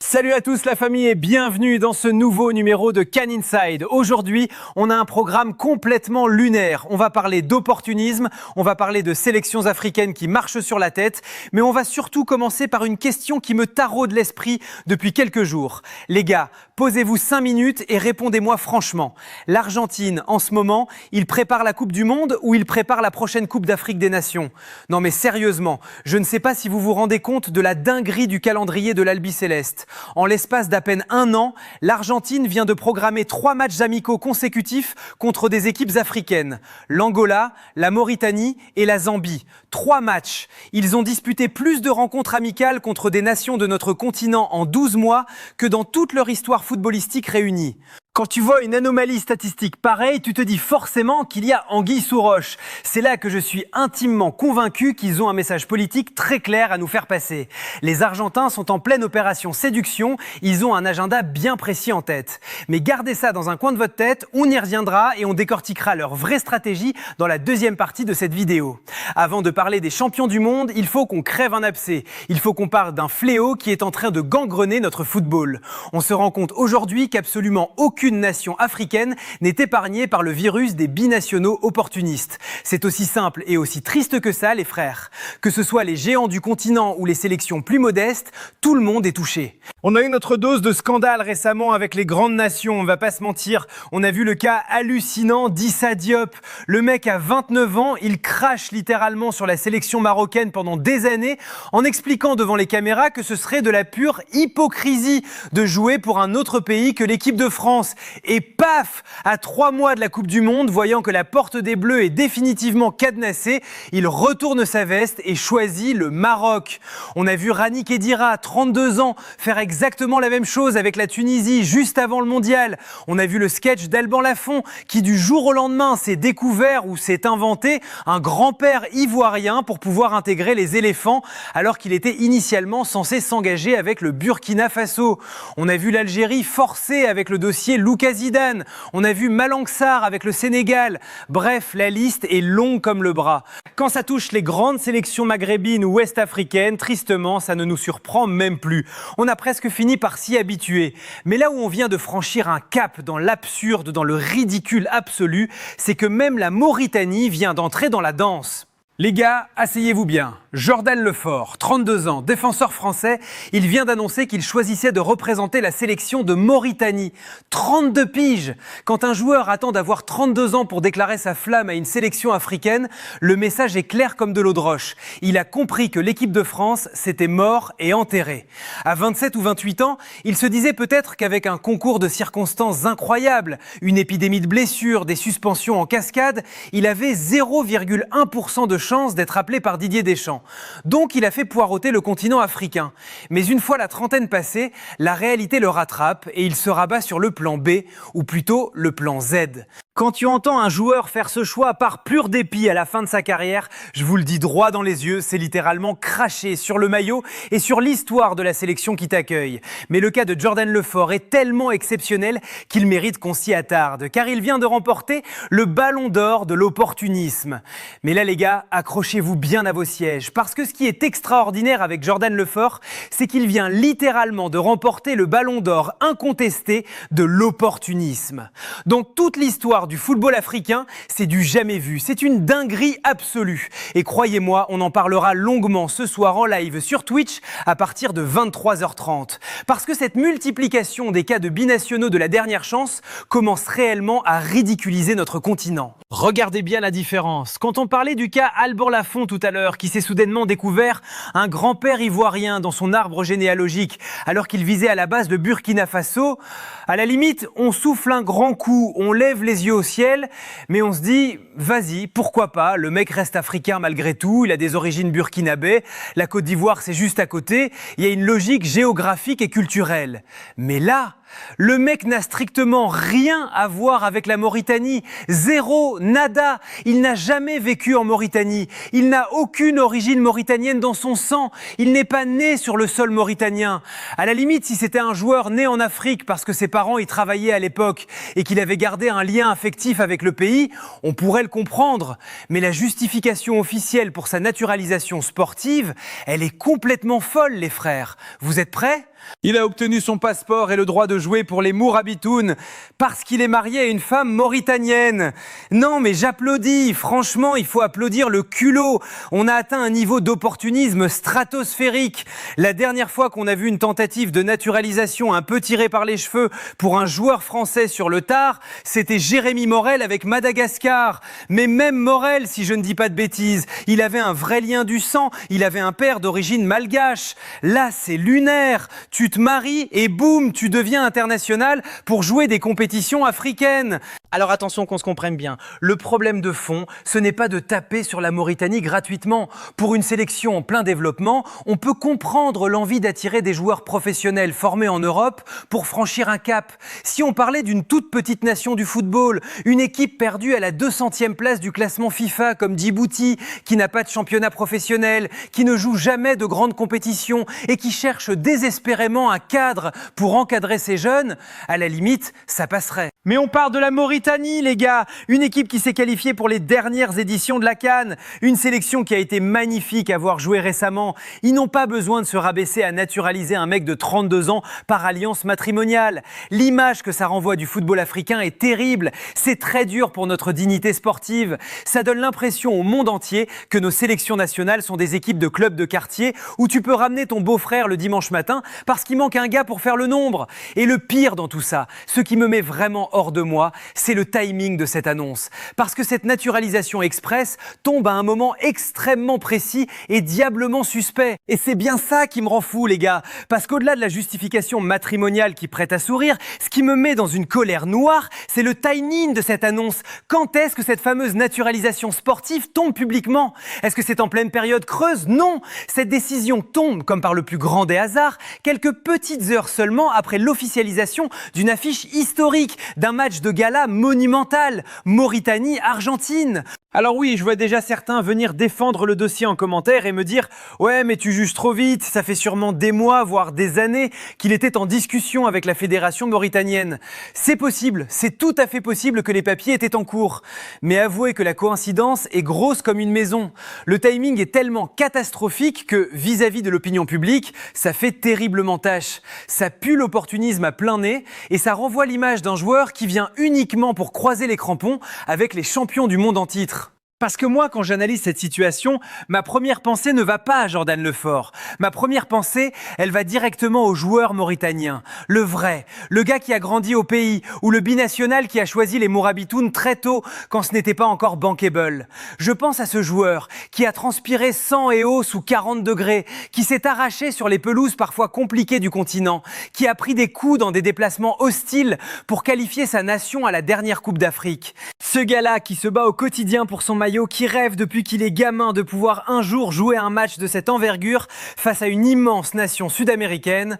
Salut à tous la famille et bienvenue dans ce nouveau numéro de Can Inside. Aujourd'hui, on a un programme complètement lunaire. On va parler d'opportunisme, on va parler de sélections africaines qui marchent sur la tête, mais on va surtout commencer par une question qui me taraude l'esprit depuis quelques jours. Les gars, posez-vous 5 minutes et répondez-moi franchement. L'Argentine, en ce moment, il prépare la Coupe du Monde ou il prépare la prochaine Coupe d'Afrique des Nations? Non mais sérieusement, je ne sais pas si vous vous rendez compte de la dinguerie du calendrier de l'Albi-Céleste. En l'espace d'à peine un an, l'Argentine vient de programmer 3 matchs amicaux consécutifs contre des équipes africaines. L'Angola, la Mauritanie et la Zambie. 3 matchs. Ils ont disputé plus de rencontres amicales contre des nations de notre continent en 12 mois que dans toute leur histoire footballistique réunie. Quand tu vois une anomalie statistique pareille, tu te dis forcément qu'il y a anguille sous roche. C'est là que je suis intimement convaincu qu'ils ont un message politique très clair à nous faire passer. Les Argentins sont en pleine opération séduction, ils ont un agenda bien précis en tête. Mais gardez ça dans un coin de votre tête, on y reviendra et on décortiquera leur vraie stratégie dans la deuxième partie de cette vidéo. Avant de parler des champions du monde, il faut qu'on crève un abcès. Il faut qu'on parle d'un fléau qui est en train de gangrener notre football. On se rend compte aujourd'hui qu'absolument aucune nation africaine n'est épargnée par le virus des binationaux opportunistes. C'est aussi simple et aussi triste que ça, les frères. Que ce soit les géants du continent ou les sélections plus modestes, tout le monde est touché. On a eu notre dose de scandale récemment avec les grandes nations, on va pas se mentir. On a vu le cas hallucinant d'Issa Diop. Le mec a 29 ans, il crache littéralement sur la sélection marocaine pendant des années en expliquant devant les caméras que ce serait de la pure hypocrisie de jouer pour un autre pays que l'équipe de France. Et paf, à 3 mois de la Coupe du Monde, voyant que la porte des Bleus est définitivement cadenassée, il retourne sa veste et choisit le Maroc. On a vu Rani Khedira, 32 ans, faire exactement la même chose avec la Tunisie juste avant le Mondial. On a vu le sketch d'Alban Lafont qui du jour au lendemain s'est découvert ou s'est inventé un grand-père ivoirien pour pouvoir intégrer les éléphants alors qu'il était initialement censé s'engager avec le Burkina Faso. On a vu l'Algérie forcer avec le dossier Lucas Zidane. On a vu Malang Sarr avec le Sénégal. Bref, la liste est longue comme le bras. Quand ça touche les grandes sélections maghrébines ou ouest-africaines, tristement, ça ne nous surprend même plus. On a presque fini par s'y habituer. Mais là où on vient de franchir un cap dans l'absurde, dans le ridicule absolu, c'est que même la Mauritanie vient d'entrer dans la danse. Les gars, asseyez-vous bien. Jordan Lefort, 32 ans, défenseur français, il vient d'annoncer qu'il choisissait de représenter la sélection de Mauritanie. 32 piges! Quand un joueur attend d'avoir 32 ans pour déclarer sa flamme à une sélection africaine, le message est clair comme de l'eau de roche. Il a compris que l'équipe de France, c'était mort et enterré. À 27 ou 28 ans, il se disait peut-être qu'avec un concours de circonstances incroyables, une épidémie de blessures, des suspensions en cascade, il avait 0,1% de chance d'être appelé par Didier Deschamps. Donc il a fait poireauter le continent africain. Mais une fois la trentaine passée, la réalité le rattrape et il se rabat sur le plan B, ou plutôt le plan Z. Quand tu entends un joueur faire ce choix par pur dépit à la fin de sa carrière, je vous le dis droit dans les yeux, c'est littéralement cracher sur le maillot et sur l'histoire de la sélection qui t'accueille. Mais le cas de Jordan Lefort est tellement exceptionnel qu'il mérite qu'on s'y attarde, car il vient de remporter le ballon d'or de l'opportunisme. Mais là les gars, accrochez-vous bien à vos sièges, parce que ce qui est extraordinaire avec Jordan Lefort, c'est qu'il vient littéralement de remporter le ballon d'or incontesté de l'opportunisme. Dans toute l'histoire du football africain, c'est du jamais vu, c'est une dinguerie absolue. Et croyez-moi, on en parlera longuement ce soir en live sur Twitch à partir de 23h30. Parce que cette multiplication des cas de binationaux de la dernière chance commence réellement à ridiculiser notre continent. Regardez bien la différence. Quand on parlait du cas Alban Lafont tout à l'heure, qui s'est soudainement découvert un grand-père ivoirien dans son arbre généalogique, alors qu'il visait à la base le Burkina Faso, à la limite, on souffle un grand coup, on lève les yeux au ciel, mais on se dit, vas-y, pourquoi pas, le mec reste africain malgré tout, il a des origines burkinabées, la Côte d'Ivoire c'est juste à côté, il y a une logique géographique et culturelle. Mais là, le mec n'a strictement rien à voir avec la Mauritanie. Zéro, nada. Il n'a jamais vécu en Mauritanie. Il n'a aucune origine mauritanienne dans son sang. Il n'est pas né sur le sol mauritanien. À la limite, si c'était un joueur né en Afrique parce que ses parents y travaillaient à l'époque et qu'il avait gardé un lien affectif avec le pays, on pourrait le comprendre. Mais la justification officielle pour sa naturalisation sportive, elle est complètement folle, les frères. Vous êtes prêts ? Il a obtenu son passeport et le droit de jouer pour les Mourabitoun parce qu'il est marié à une femme mauritanienne. Non, mais j'applaudis. Franchement, il faut applaudir le culot. On a atteint un niveau d'opportunisme stratosphérique. La dernière fois qu'on a vu une tentative de naturalisation un peu tirée par les cheveux pour un joueur français sur le tard, c'était Jérémy Morel avec Madagascar. Mais même Morel, si je ne dis pas de bêtises, il avait un vrai lien du sang. Il avait un père d'origine malgache. Là, c'est lunaire. Tu te maries et boum, tu deviens international pour jouer des compétitions africaines. Alors attention qu'on se comprenne bien, le problème de fond, ce n'est pas de taper sur la Mauritanie gratuitement. Pour une sélection en plein développement, on peut comprendre l'envie d'attirer des joueurs professionnels formés en Europe pour franchir un cap. Si on parlait d'une toute petite nation du football, une équipe perdue à la 200e place du classement FIFA comme Djibouti, qui n'a pas de championnat professionnel, qui ne joue jamais de grandes compétitions et qui cherche désespérément un cadre pour encadrer ses jeunes, à la limite, ça passerait. Mais on parle de la Mauritanie, les gars. Une équipe qui s'est qualifiée pour les dernières éditions de la CAN. Une sélection qui a été magnifique à voir jouer récemment. Ils n'ont pas besoin de se rabaisser à naturaliser un mec de 32 ans par alliance matrimoniale. L'image que ça renvoie du football africain est terrible. C'est très dur pour notre dignité sportive. Ça donne l'impression au monde entier que nos sélections nationales sont des équipes de clubs de quartier où tu peux ramener ton beau-frère le dimanche matin parce qu'il manque un gars pour faire le nombre. Et le pire dans tout ça, ce qui me met vraiment hors de moi, c'est le timing de cette annonce. Parce que cette naturalisation express tombe à un moment extrêmement précis et diablement suspect. Et c'est bien ça qui me rend fou, les gars. Parce qu'au-delà de la justification matrimoniale qui prête à sourire, ce qui me met dans une colère noire, c'est le timing de cette annonce. Quand est-ce que cette fameuse naturalisation sportive tombe publiquement? Est-ce que c'est en pleine période creuse? Non! Cette décision tombe, comme par le plus grand des hasards, quelques petites heures seulement après l'officialisation d'une affiche historique, d'un match de gala monumental, Mauritanie-Argentine. Alors oui, je vois déjà certains venir défendre le dossier en commentaire et me dire « Ouais, mais tu juges trop vite, ça fait sûrement des mois, voire des années qu'il était en discussion avec la fédération mauritanienne. » C'est possible, c'est tout à fait possible que les papiers étaient en cours. Mais avouez que la coïncidence est grosse comme une maison. Le timing est tellement catastrophique que, vis-à-vis de l'opinion publique, ça fait terriblement tâche. Ça pue l'opportunisme à plein nez et ça renvoie l'image d'un joueur qui vient uniquement pour croiser les crampons avec les champions du monde en titre. Parce que moi, quand j'analyse cette situation, ma première pensée ne va pas à Jordan Lefort. Ma première pensée, elle va directement au joueur mauritanien. Le vrai, le gars qui a grandi au pays, ou le binational qui a choisi les Mourabitoun très tôt, quand ce n'était pas encore bankable. Je pense à ce joueur qui a transpiré sang et eau sous 40 degrés, qui s'est arraché sur les pelouses parfois compliquées du continent, qui a pris des coups dans des déplacements hostiles pour qualifier sa nation à la dernière Coupe d'Afrique. Ce gars-là qui se bat au quotidien pour son maillot, qui rêve depuis qu'il est gamin de pouvoir un jour jouer un match de cette envergure face à une immense nation sud-américaine.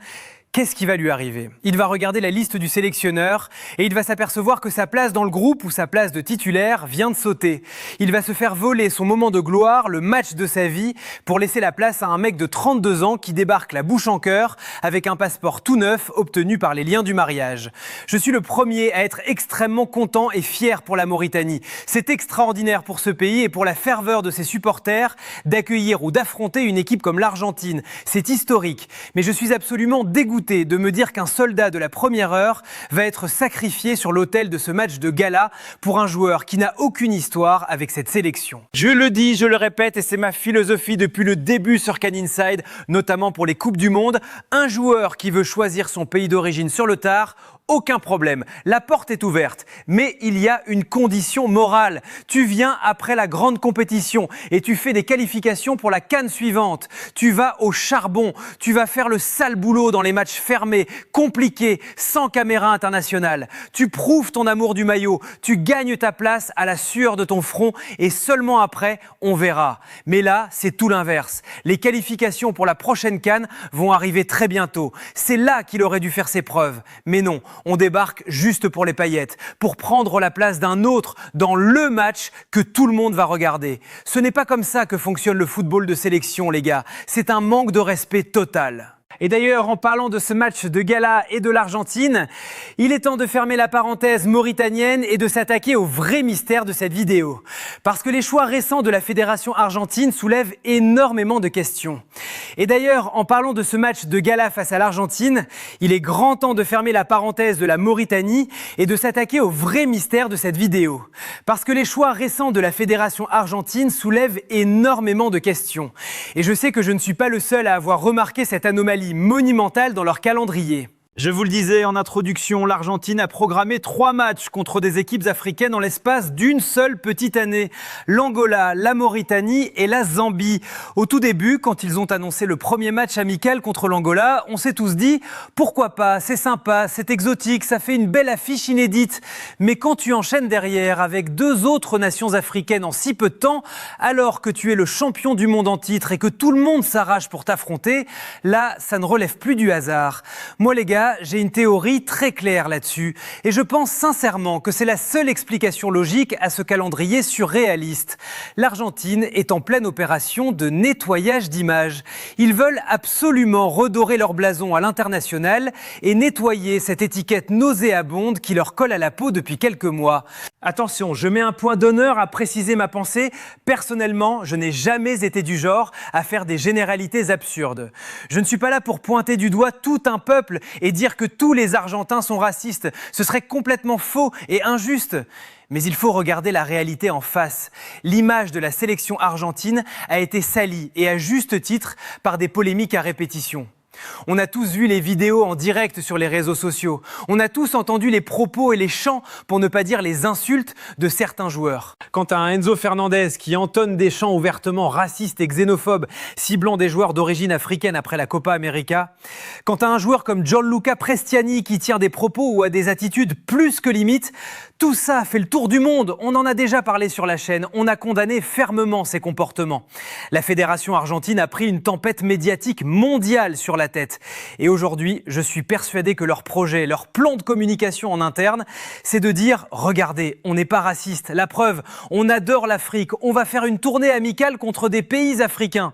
Qu'est-ce qui va lui arriver? Il va regarder la liste du sélectionneur et il va s'apercevoir que sa place dans le groupe ou sa place de titulaire vient de sauter. Il va se faire voler son moment de gloire, le match de sa vie, pour laisser la place à un mec de 32 ans qui débarque la bouche en cœur avec un passeport tout neuf obtenu par les liens du mariage. Je suis le premier à être extrêmement content et fier pour la Mauritanie. C'est extraordinaire pour ce pays et pour la ferveur de ses supporters d'accueillir ou d'affronter une équipe comme l'Argentine. C'est historique, mais je suis absolument dégoûté de me dire qu'un soldat de la première heure va être sacrifié sur l'autel de ce match de gala pour un joueur qui n'a aucune histoire avec cette sélection. Je le dis, je le répète et c'est ma philosophie depuis le début sur CAN Inside, notamment pour les Coupes du Monde. Un joueur qui veut choisir son pays d'origine sur le tard, aucun problème, la porte est ouverte. Mais il y a une condition morale. Tu viens après la grande compétition et tu fais des qualifications pour la CAN suivante. Tu vas au charbon, tu vas faire le sale boulot dans les matchs fermés, compliqués, sans caméra internationale. Tu prouves ton amour du maillot, tu gagnes ta place à la sueur de ton front et seulement après, on verra. Mais là, c'est tout l'inverse. Les qualifications pour la prochaine CAN vont arriver très bientôt. C'est là qu'il aurait dû faire ses preuves. Mais non. On débarque juste pour les paillettes, pour prendre la place d'un autre dans le match que tout le monde va regarder. Ce n'est pas comme ça que fonctionne le football de sélection, les gars. C'est un manque de respect total. Et d'ailleurs, en parlant de ce match de gala et de l'Argentine, il est temps de fermer la parenthèse mauritanienne et de s'attaquer au vrai mystère de cette vidéo. Parce que les choix récents de la fédération argentine soulèvent énormément de questions. Et d'ailleurs, en parlant de ce match de gala face à l'Argentine, il est grand temps de fermer la parenthèse de la Mauritanie et de s'attaquer au vrai mystère de cette vidéo. Parce que les choix récents de la fédération argentine soulèvent énormément de questions. Et je sais que je ne suis pas le seul à avoir remarqué cette anomalie monumentale dans leur calendrier. Je vous le disais en introduction, l'Argentine a programmé 3 matchs contre des équipes africaines en l'espace d'une seule petite année. L'Angola, la Mauritanie et la Zambie. Au tout début, quand ils ont annoncé le premier match amical contre l'Angola, on s'est tous dit « Pourquoi pas, c'est sympa, c'est exotique, ça fait une belle affiche inédite ». Mais quand tu enchaînes derrière avec 2 autres nations africaines en si peu de temps, alors que tu es le champion du monde en titre et que tout le monde s'arrache pour t'affronter, là, ça ne relève plus du hasard. Moi les gars, j'ai une théorie très claire là-dessus et je pense sincèrement que c'est la seule explication logique à ce calendrier surréaliste. L'Argentine est en pleine opération de nettoyage d'image. Ils veulent absolument redorer leur blason à l'international et nettoyer cette étiquette nauséabonde qui leur colle à la peau depuis quelques mois. Attention, je mets un point d'honneur à préciser ma pensée. Personnellement, je n'ai jamais été du genre à faire des généralités absurdes. Je ne suis pas là pour pointer du doigt tout un peuple et dire que tous les Argentins sont racistes. Ce serait complètement faux et injuste. Mais il faut regarder la réalité en face. L'image de la sélection argentine a été salie, et à juste titre, par des polémiques à répétition. On a tous vu les vidéos en direct sur les réseaux sociaux. On a tous entendu les propos et les chants, pour ne pas dire les insultes, de certains joueurs. Quant à un Enzo Fernandez qui entonne des chants ouvertement racistes et xénophobes, ciblant des joueurs d'origine africaine après la Copa América. Quant à un joueur comme Gianluca Prestiani qui tient des propos ou a des attitudes plus que limites, tout ça fait le tour du monde. On en a déjà parlé sur la chaîne. On a condamné fermement ces comportements. La fédération argentine a pris une tempête médiatique mondiale sur la tête. Et aujourd'hui, je suis persuadé que leur projet, leur plan de communication en interne, c'est de dire « Regardez, on n'est pas raciste. La preuve, on adore l'Afrique. On va faire une tournée amicale contre des pays africains. »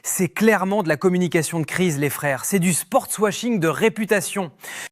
C'est clairement de la communication de crise, les frères. C'est du sportswashing de réputation.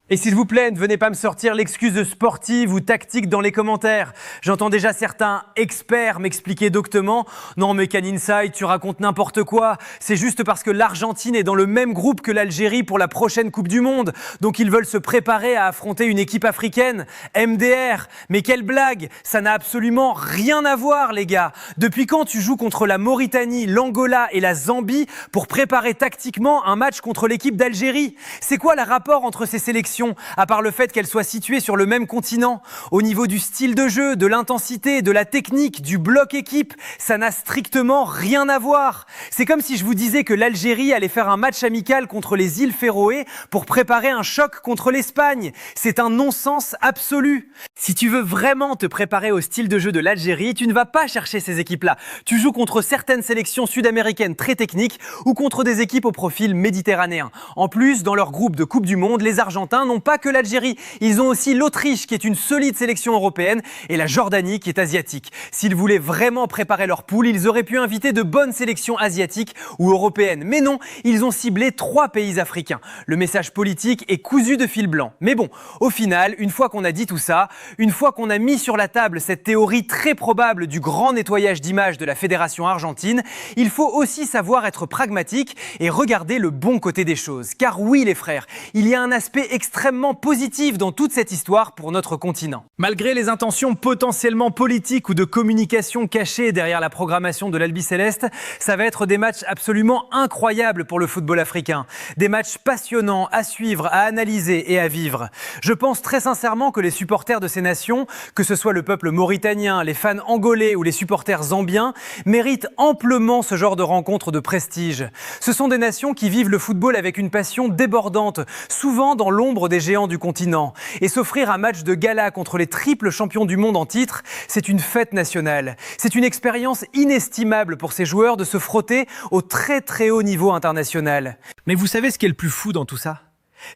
Et s'il vous plaît, ne venez pas me sortir l'excuse de sportive ou tactique dans les commentaires. J'entends déjà certains experts m'expliquer doctement « Non mais CanInside, tu racontes n'importe quoi. C'est juste parce que l'Argentine est dans le même groupe que l'Algérie pour la prochaine Coupe du Monde. Donc ils veulent se préparer à affronter une équipe africaine. MDR. Mais quelle blague! Ça n'a absolument rien à voir, les gars. Depuis quand tu joues contre la Mauritanie, l'Angola et la Zambie pour préparer tactiquement un match contre l'équipe d'Algérie? C'est quoi le rapport entre ces sélections, à part le fait qu'elles soient situées sur le même continent? Au niveau du style de jeu, de l'intensité, de la technique, du bloc équipe, ça n'a strictement rien à voir. C'est comme si je vous disais que l'Algérie allait faire un match amical contre les îles Féroé pour préparer un choc contre l'Espagne. C'est un non-sens absolu. Si tu veux vraiment te préparer au style de jeu de l'Algérie, tu ne vas pas chercher ces équipes-là. Tu joues contre certaines sélections sud-américaines très techniques ou contre des équipes au profil méditerranéen. En plus, dans leur groupe de Coupe du Monde, les Argentins n'ont pas que l'Algérie. Ils ont aussi l'Autriche qui est une solide sélection européenne et la Jordanie qui est asiatique. S'ils voulaient vraiment préparer leur poule, ils auraient pu inviter de bonnes sélections asiatiques ou européennes. Mais non, ils ont ciblé 3 pays africains. Le message politique est cousu de fil blanc. Mais bon, au final, une fois qu'on a dit tout ça, une fois qu'on a mis sur la table cette théorie très probable du grand nettoyage d'image de la fédération argentine, il faut aussi savoir être pragmatique et regarder le bon côté des choses. Car oui les frères, il y a un aspect extrêmement positif dans toute cette histoire pour notre continent. Malgré les intentions potentiellement politiques ou de communication cachées derrière la programmation de l'Albi-Céleste, ça va être des matchs absolument incroyables pour le football africain. Des matchs passionnants à suivre, à analyser et à vivre. Je pense très sincèrement que les supporters de ces nations, que ce soit le peuple mauritanien, les fans angolais ou les supporters zambiens, méritent amplement ce genre de rencontres de prestige. Ce sont des nations qui vivent le football avec une passion débordante, souvent dans l'ombre des géants du continent. Et s'offrir un match de gala contre les triples champions du monde en titre, c'est une fête nationale. C'est une expérience inestimable pour ces joueurs de se frotter au très très haut niveau international. Mais vous savez ce qui est le plus fou dans tout ça ?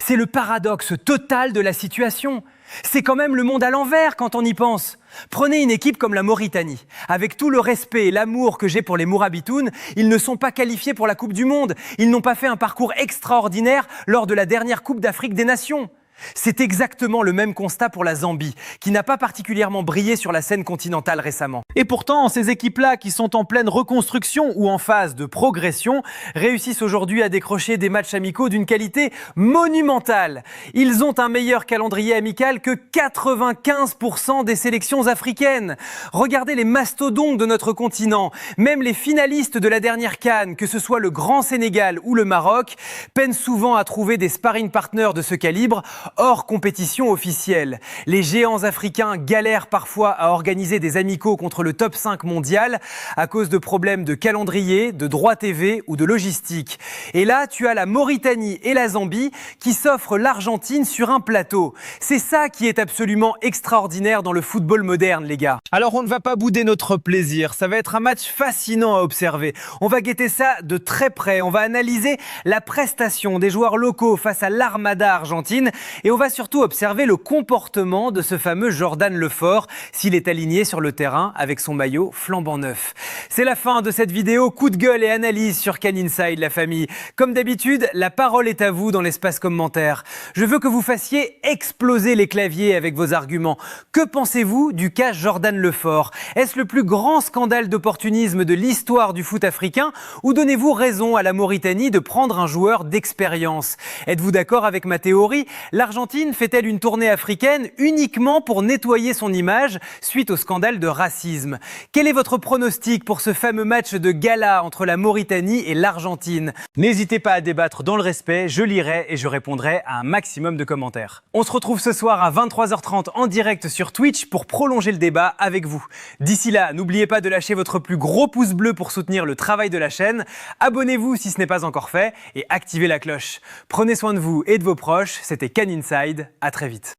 C'est le paradoxe total de la situation. C'est quand même le monde à l'envers quand on y pense. Prenez une équipe comme la Mauritanie. Avec tout le respect et l'amour que j'ai pour les Mourabitounes, ils ne sont pas qualifiés pour la Coupe du Monde. Ils n'ont pas fait un parcours extraordinaire lors de la dernière Coupe d'Afrique des Nations. C'est exactement le même constat pour la Zambie, qui n'a pas particulièrement brillé sur la scène continentale récemment. Et pourtant, ces équipes-là, qui sont en pleine reconstruction ou en phase de progression, réussissent aujourd'hui à décrocher des matchs amicaux d'une qualité monumentale. Ils ont un meilleur calendrier amical que 95% des sélections africaines. Regardez les mastodontes de notre continent. Même les finalistes de la dernière CAN, que ce soit le Grand Sénégal ou le Maroc, peinent souvent à trouver des sparring partners de ce calibre hors compétition officielle. Les géants africains galèrent parfois à organiser des amicaux contre le top 5 mondial à cause de problèmes de calendrier, de droits TV ou de logistique. Et là, tu as la Mauritanie et la Zambie qui s'offrent l'Argentine sur un plateau. C'est ça qui est absolument extraordinaire dans le football moderne, les gars. Alors on ne va pas bouder notre plaisir, ça va être un match fascinant à observer. On va guetter ça de très près, on va analyser la prestation des joueurs locaux face à l'Armada argentine. Et on va surtout observer le comportement de ce fameux Jordan Lefort s'il est aligné sur le terrain avec son maillot flambant neuf. C'est la fin de cette vidéo, coup de gueule et analyse sur Can Inside, la famille. Comme d'habitude, la parole est à vous dans l'espace commentaire. Je veux que vous fassiez exploser les claviers avec vos arguments. Que pensez-vous du cas Jordan Lefort? Est-ce le plus grand scandale d'opportunisme de l'histoire du foot africain ou donnez-vous raison à la Mauritanie de prendre un joueur d'expérience? Êtes-vous d'accord avec ma théorie? L'Argentine fait-elle une tournée africaine uniquement pour nettoyer son image suite au scandale de racisme? Quel est votre pronostic pour ce fameux match de gala entre la Mauritanie et l'Argentine? N'hésitez pas à débattre dans le respect, je lirai et je répondrai à un maximum de commentaires. On se retrouve ce soir à 23h30 en direct sur Twitch pour prolonger le débat avec vous. D'ici là, n'oubliez pas de lâcher votre plus gros pouce bleu pour soutenir le travail de la chaîne. Abonnez-vous si ce n'est pas encore fait et activez la cloche. Prenez soin de vous et de vos proches, c'était Can Inside, à très vite.